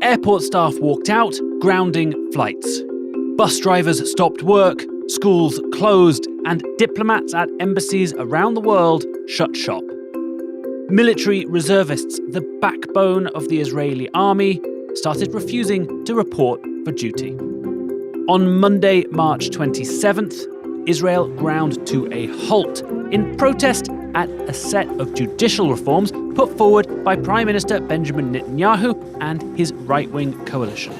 Airport staff walked out, grounding flights. Bus drivers stopped work, schools closed, and diplomats at embassies around the world shut shop. Military reservists, the backbone of the Israeli army, started refusing to report for duty. On Monday, March 27th, Israel ground to a halt in protest at a set of judicial reforms put forward by Prime Minister Benjamin Netanyahu and his right-wing coalition.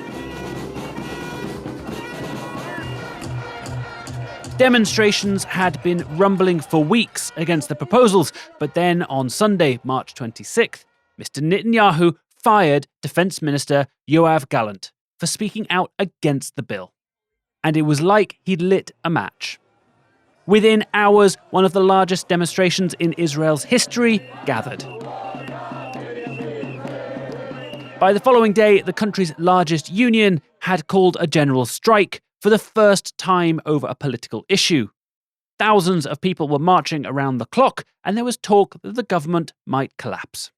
Demonstrations had been rumbling for weeks against the proposals, but then on Sunday, March 26th, Mr Netanyahu fired Defence Minister Yoav Gallant for speaking out against the bill. And it was like he'd lit a match. Within hours, one of the largest demonstrations in Israel's history gathered. By the following day, the country's largest union had called a general strike for the first time over a political issue. Thousands of people were marching around the clock, and there was talk that the government might collapse.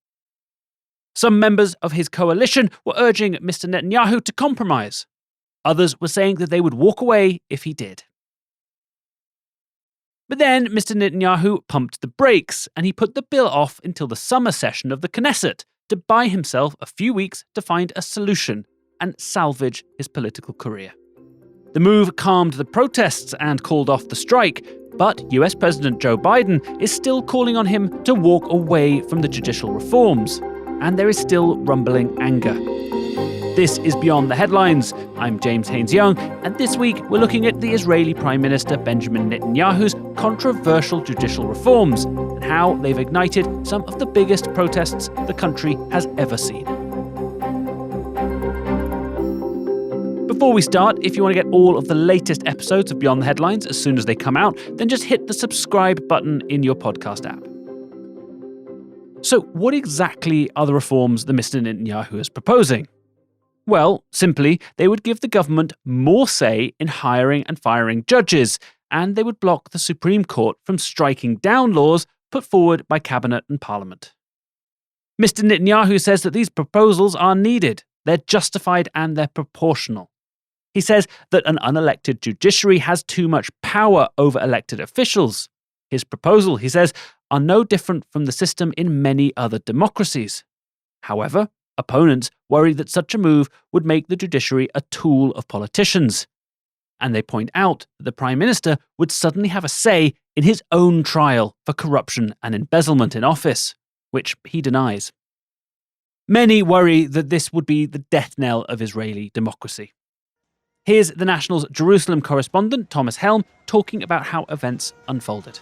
Some members of his coalition were urging Mr Netanyahu to compromise. Others were saying that they would walk away if he did. But then Mr Netanyahu pumped the brakes, and he put the bill off until the summer session of the Knesset to buy himself a few weeks to find a solution and salvage his political career. The move calmed the protests and called off the strike, but US President Joe Biden is still calling on him to walk away from the judicial reforms, and there is still rumbling anger. This is Beyond the Headlines. I'm James Haines Young, and this week we're looking at the Israeli Prime Minister Benjamin Netanyahu's controversial judicial reforms and how they've ignited some of the biggest protests the country has ever seen. Before we start, if you want to get all of the latest episodes of Beyond the Headlines as soon as they come out, then just hit the subscribe button in your podcast app. So, what exactly are the reforms that Mr Netanyahu is proposing? Well, simply, they would give the government more say in hiring and firing judges, and they would block the Supreme Court from striking down laws put forward by Cabinet and Parliament. Mr Netanyahu says that these proposals are needed, they're justified and they're proportional. He says that an unelected judiciary has too much power over elected officials. His proposal, he says, are no different from the system in many other democracies. However, opponents worry that such a move would make the judiciary a tool of politicians. And they point out that the Prime Minister would suddenly have a say in his own trial for corruption and embezzlement in office, which he denies. Many worry that this would be the death knell of Israeli democracy. Here's the National's Jerusalem correspondent, Thomas Helm, talking about how events unfolded.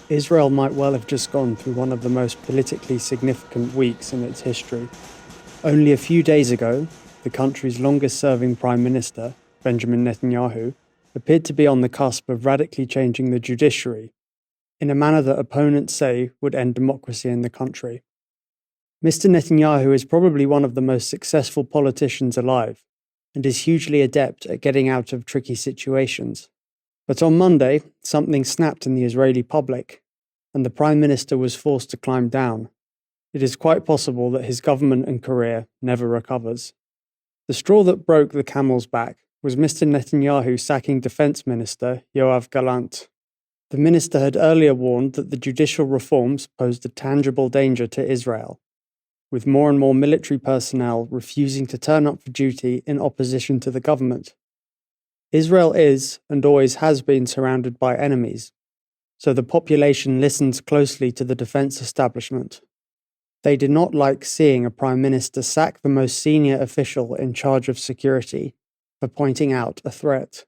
Israel might well have just gone through one of the most politically significant weeks in its history. Only a few days ago, the country's longest-serving Prime Minister, Benjamin Netanyahu, appeared to be on the cusp of radically changing the judiciary in a manner that opponents say would end democracy in the country. Mr Netanyahu is probably one of the most successful politicians alive, and is hugely adept at getting out of tricky situations. But on Monday, something snapped in the Israeli public, and the Prime Minister was forced to climb down. It is quite possible that his government and career never recovers. The straw that broke the camel's back was Mr Netanyahu sacking Defence Minister Yoav Gallant. The minister had earlier warned that the judicial reforms posed a tangible danger to Israel, with more and more military personnel refusing to turn up for duty in opposition to the government. Israel is, and always has been, surrounded by enemies, so the population listens closely to the defence establishment. They did not like seeing a prime minister sack the most senior official in charge of security for pointing out a threat.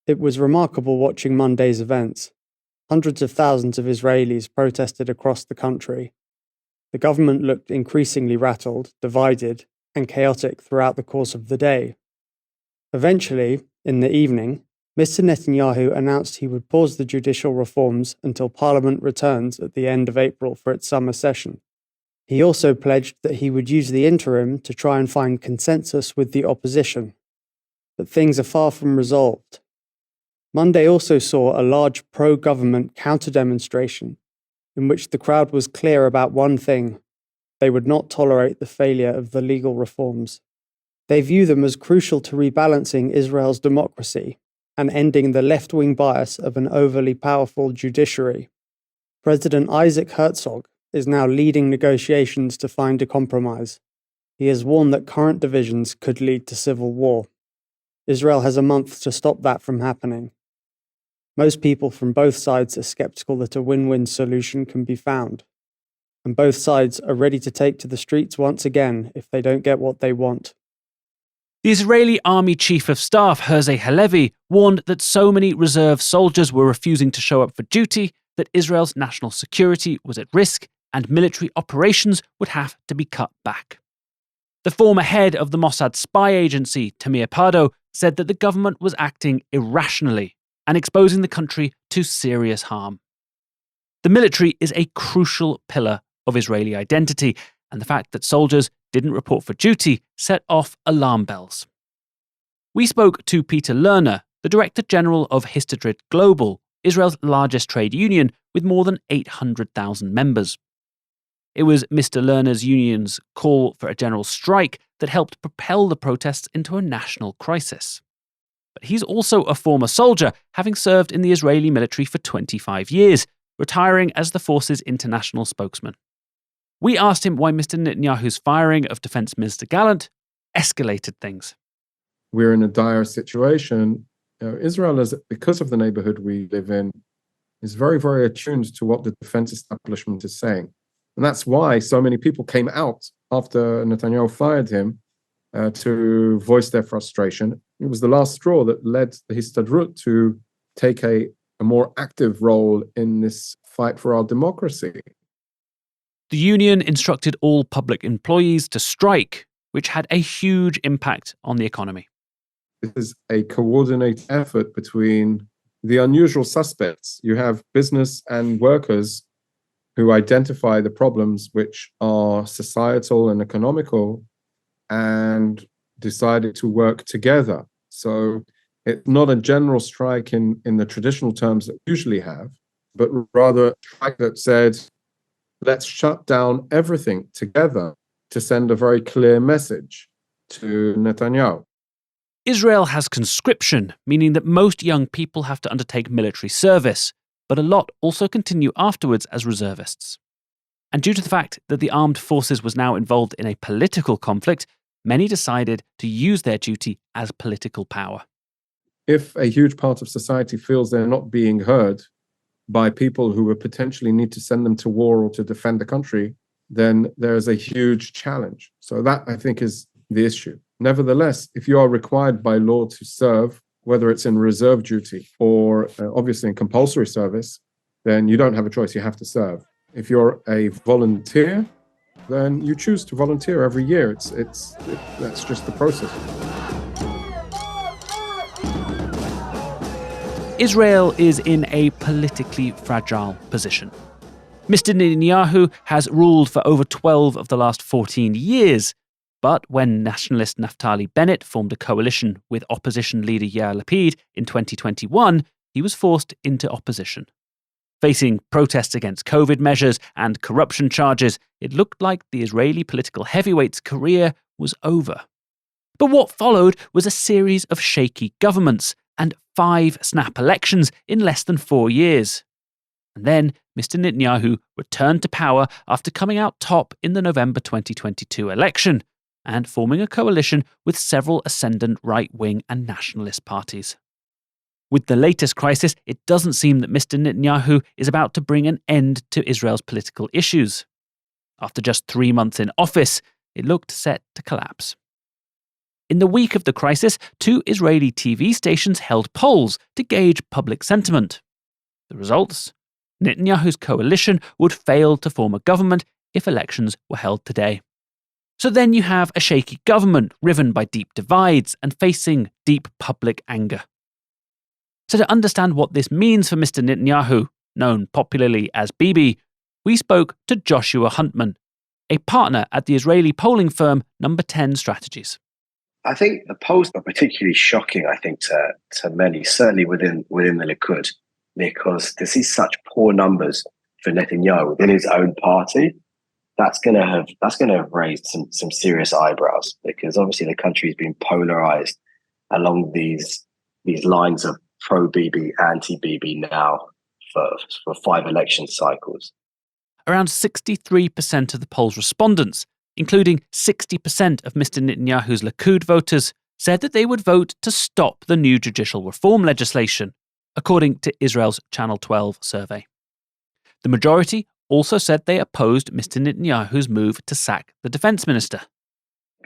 It was remarkable watching Monday's events. Hundreds of thousands of Israelis protested across the country. The government looked increasingly rattled, divided, and chaotic throughout the course of the day. Eventually, in the evening, Mr Netanyahu announced he would pause the judicial reforms until Parliament returns at the end of April for its summer session. He also pledged that he would use the interim to try and find consensus with the opposition. But things are far from resolved. Monday also saw a large pro-government counter-demonstration in which the crowd was clear about one thing: they would not tolerate the failure of the legal reforms. They view them as crucial to rebalancing Israel's democracy and ending the left-wing bias of an overly powerful judiciary. President Isaac Herzog is now leading negotiations to find a compromise. He has warned that current divisions could lead to civil war. Israel has a month to stop that from happening. Most people from both sides are skeptical that a win-win solution can be found. And both sides are ready to take to the streets once again if they don't get what they want. The Israeli Army Chief of Staff, Herzi Halevi, warned that so many reserve soldiers were refusing to show up for duty that Israel's national security was at risk and military operations would have to be cut back. The former head of the Mossad spy agency, Tamir Pardo, said that the government was acting irrationally and exposing the country to serious harm. The military is a crucial pillar of Israeli identity, and the fact that soldiers didn't report for duty set off alarm bells. We spoke to Peter Lerner, the Director General of Histadrut Global, Israel's largest trade union with more than 800,000 members. It was Mr. Lerner's union's call for a general strike that helped propel the protests into a national crisis. But he's also a former soldier, having served in the Israeli military for 25 years, retiring as the force's international spokesman. We asked him why Mr. Netanyahu's firing of Defense Minister Gallant escalated things. We're in a dire situation. Israel, is, because of the neighborhood we live in, is very, very attuned to what the defense establishment is saying. And that's why so many people came out after Netanyahu fired him to voice their frustration. It was the last straw that led the Histadrut to take a more active role in this fight for our democracy. The union instructed all public employees to strike, which had a huge impact on the economy. This is a coordinated effort between the unusual suspects. You have business and workers who identify the problems which are societal and economical and decided to work together. So it's not a general strike in the traditional terms that we usually have, but rather a strike that said, let's shut down everything together to send a very clear message to Netanyahu. Israel has conscription, meaning that most young people have to undertake military service, but a lot also continue afterwards as reservists. And due to the fact that the armed forces was now involved in a political conflict, many decided to use their duty as political power. If a huge part of society feels they're not being heard by people who would potentially need to send them to war or to defend the country, then there's a huge challenge. So that, I think, is the issue. Nevertheless, if you are required by law to serve, whether it's in reserve duty or obviously in compulsory service, then you don't have a choice, you have to serve. If you're a volunteer, then you choose to volunteer every year. That's just the process. Israel is in a politically fragile position. Mr. Netanyahu has ruled for over 12 of the last 14 years, but when nationalist Naftali Bennett formed a coalition with opposition leader Yair Lapid in 2021, he was forced into opposition. Facing protests against COVID measures and corruption charges, it looked like the Israeli political heavyweight's career was over. But what followed was a series of shaky governments and 5 snap elections in less than 4 years. And then Mr. Netanyahu returned to power after coming out top in the November 2022 election and forming a coalition with several ascendant right-wing and nationalist parties. With the latest crisis, it doesn't seem that Mr. Netanyahu is about to bring an end to Israel's political issues. After just 3 months in office, it looked set to collapse. In the week of the crisis, 2 Israeli TV stations held polls to gauge public sentiment. The results? Netanyahu's coalition would fail to form a government if elections were held today. So then you have a shaky government riven by deep divides and facing deep public anger. So to understand what this means for Mr. Netanyahu, known popularly as Bibi, we spoke to Joshua Huntman, a partner at the Israeli polling firm Number 10 Strategies. I think the polls are particularly shocking, I think, to many, certainly within the Likud, because to see such poor numbers for Netanyahu within his own party that's going to have raised some serious eyebrows, because obviously the country's been polarized along these lines of pro-Bibi, anti-Bibi now for 5 election cycles. Around 63% of the poll's respondents, including 60% of Mr Netanyahu's Likud voters, said that they would vote to stop the new judicial reform legislation, according to Israel's Channel 12 survey. The majority also said they opposed Mr Netanyahu's move to sack the defense minister.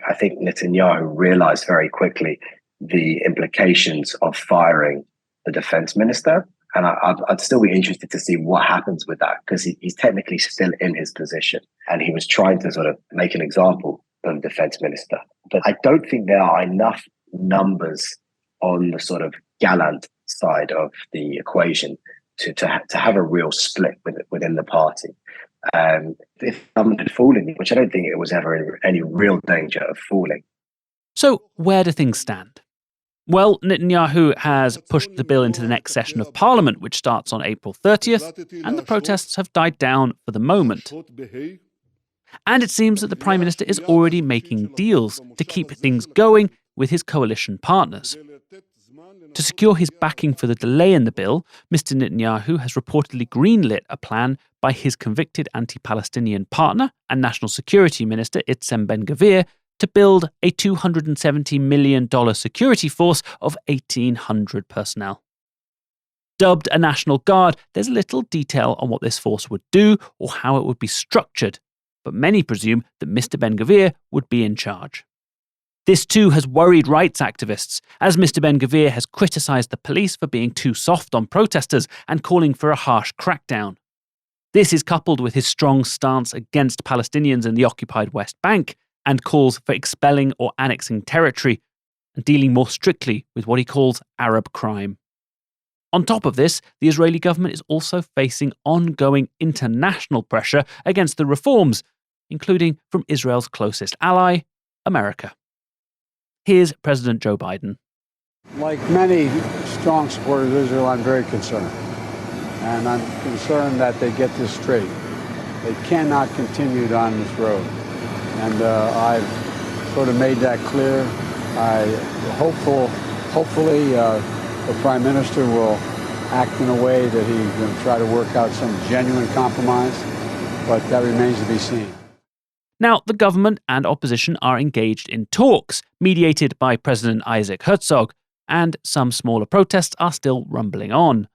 I think Netanyahu realized very quickly the implications of firing the defense minister. And I'd still be interested to see what happens with that, because he's technically still in his position. And he was trying to sort of make an example of the defense minister. But I don't think there are enough numbers on the sort of Gallant side of the equation to have a real split within the party. If government had fallen, which I don't think it was ever in any real danger of falling. So where do things stand? Well, Netanyahu has pushed the bill into the next session of Parliament, which starts on April 30th, and the protests have died down for the moment. And it seems that the Prime Minister is already making deals to keep things going with his coalition partners. To secure his backing for the delay in the bill, Mr Netanyahu has reportedly greenlit a plan by his convicted anti-Palestinian partner and National Security Minister Itzem Ben-Gvir to build a $270 million security force of 1,800 personnel. Dubbed a National Guard, there's little detail on what this force would do or how it would be structured, but many presume that Mr Ben-Gvir would be in charge. This too has worried rights activists, as Mr Ben-Gvir has criticised the police for being too soft on protesters and calling for a harsh crackdown. This is coupled with his strong stance against Palestinians in the occupied West Bank and calls for expelling or annexing territory and dealing more strictly with what he calls Arab crime. On top of this, the Israeli government is also facing ongoing international pressure against the reforms, including from Israel's closest ally, America. Here's President Joe Biden. Like many strong supporters of Israel, I'm very concerned. And I'm concerned that they get this straight. They cannot continue down this road. And I've sort of made that clear. Hopefully the Prime Minister will act in a way that he's going to try to work out some genuine compromise, but that remains to be seen. Now, the government and opposition are engaged in talks, mediated by President Isaac Herzog, and some smaller protests are still rumbling on.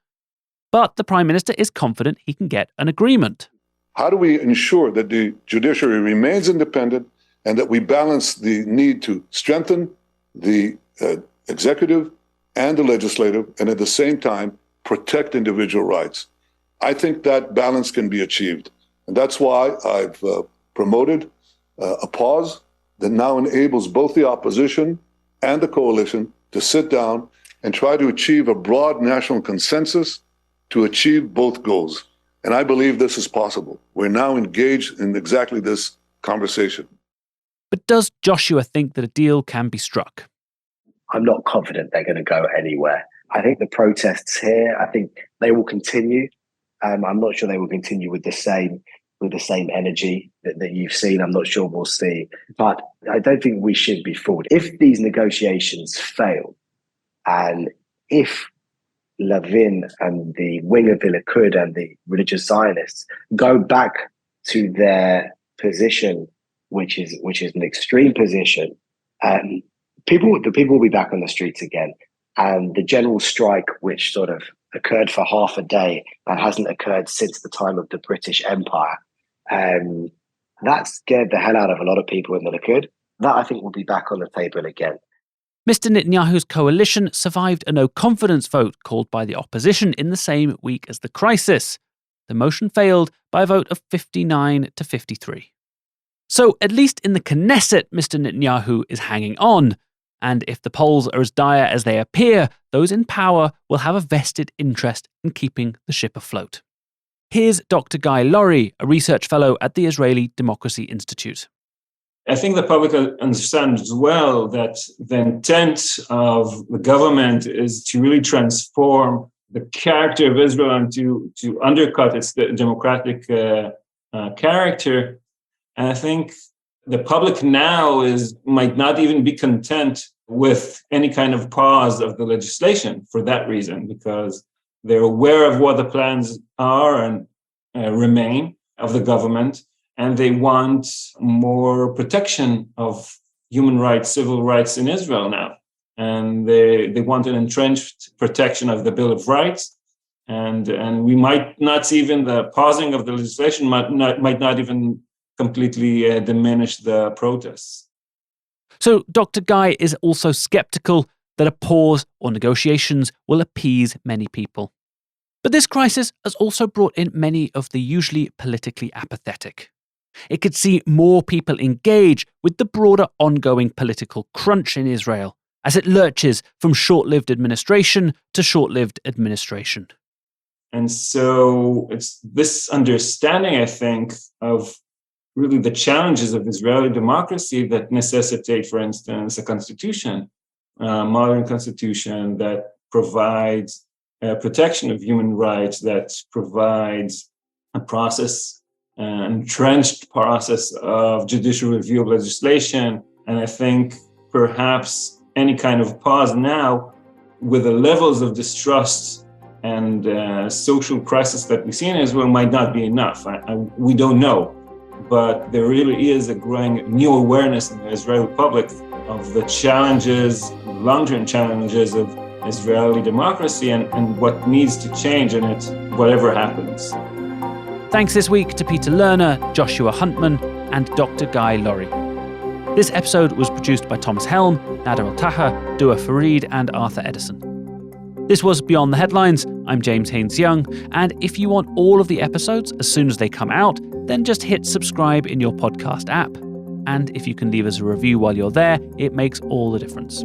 But the Prime Minister is confident he can get an agreement. How do we ensure that the judiciary remains independent and that we balance the need to strengthen the executive and the legislative, and at the same time, protect individual rights? I think that balance can be achieved. And that's why I've promoted a pause that now enables both the opposition and the coalition to sit down and try to achieve a broad national consensus to achieve both goals. And I believe this is possible. We're now engaged in exactly this conversation. But does Joshua think that a deal can be struck? I'm not confident they're going to go anywhere. I think the protests here, I think they will continue. I'm not sure they will continue with the same energy that you've seen. I'm not sure we'll see. But I don't think we should be fooled. If these negotiations fail, and if Levin and the wing of the Likud and the religious Zionists go back to their position, which is an extreme position, the people will be back on the streets again. And the general strike, which sort of occurred for half a day and hasn't occurred since the time of the British Empire, that scared the hell out of a lot of people in the Likud. That, I think, will be back on the table again. Mr Netanyahu's coalition survived a no-confidence vote called by the opposition in the same week as the crisis. The motion failed by a vote of 59 to 53. So, at least in the Knesset, Mr Netanyahu is hanging on. And if the polls are as dire as they appear, those in power will have a vested interest in keeping the ship afloat. Here's Dr. Guy Laurie, a research fellow at the Israeli Democracy Institute. I think the public understands well that the intent of the government is to really transform the character of Israel and to undercut its democratic character. And I think the public now might not even be content with any kind of pause of the legislation for that reason, because they're aware of what the plans are and remain of the government, and they want more protection of human rights, civil rights in Israel now. And they want an entrenched protection of the Bill of Rights. And we might not see even the pausing of the legislation might not even completely diminish the protests. So Dr. Guy is also skeptical that a pause or negotiations will appease many people. But this crisis has also brought in many of the usually politically apathetic. It could see more people engage with the broader ongoing political crunch in Israel as it lurches from short-lived administration to short-lived administration. And so it's this understanding, I think, of really the challenges of Israeli democracy that necessitate, for instance, a constitution, a modern constitution that provides protection of human rights, that provides a process, an entrenched process of judicial review of legislation. And I think perhaps any kind of pause now, with the levels of distrust and social crisis that we see in Israel, might not be enough. We don't know. But there really is a growing new awareness in the Israeli public of the challenges, long-term challenges of Israeli democracy and what needs to change in it, whatever happens. Thanks this week to Peter Lerner, Joshua Huntman, and Dr. Guy Laurie. This episode was produced by Thomas Helm, Nader Al-Taha, Dua Farid, and Arthur Edison. This was Beyond the Headlines. I'm James Haines Young, and if you want all of the episodes as soon as they come out, then just hit subscribe in your podcast app. And if you can leave us a review while you're there, it makes all the difference.